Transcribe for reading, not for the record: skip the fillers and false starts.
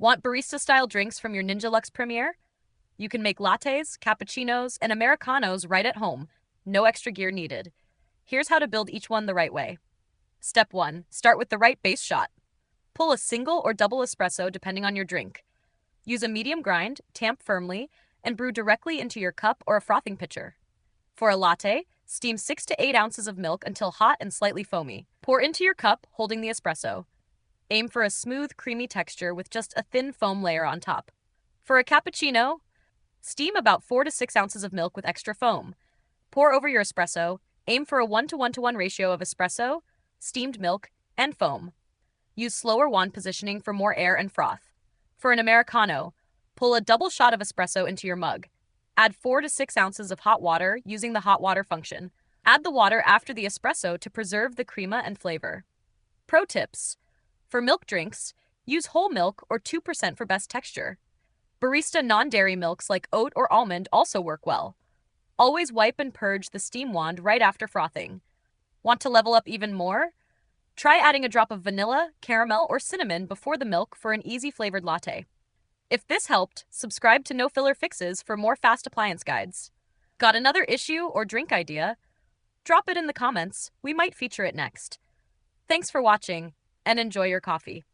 Want barista-style drinks from your Ninja Luxe Premier? You can make lattes, cappuccinos, and Americanos right at home. No extra gear needed. Here's how to build each one the right way. Step 1. Start with the right base shot. Pull a single or double espresso depending on your drink. Use a medium grind, tamp firmly, and brew directly into your cup or a frothing pitcher. For a latte, steam 6 to 8 ounces of milk until hot and slightly foamy. Pour into your cup, holding the espresso. Aim for a smooth, creamy texture with just a thin foam layer on top. For a cappuccino, steam about 4 to 6 ounces of milk with extra foam. Pour over your espresso. Aim for a 1:1 ratio of espresso, steamed milk, and foam. Use slower wand positioning for more air and froth. For an Americano, pull a double shot of espresso into your mug. Add 4 to 6 ounces of hot water using the hot water function. Add the water after the espresso to preserve the crema and flavor. Pro tips. For milk drinks, use whole milk or 2% for best texture. Barista non-dairy milks like oat or almond also work well. Always wipe and purge the steam wand right after frothing. Want to level up even more? Try adding a drop of vanilla, caramel, or cinnamon before the milk for an easy flavored latte. If this helped, subscribe to No Filler Fixes for more fast appliance guides. Got another issue or drink idea? Drop it in the comments. We might feature it next. Thanks for watching, and enjoy your coffee.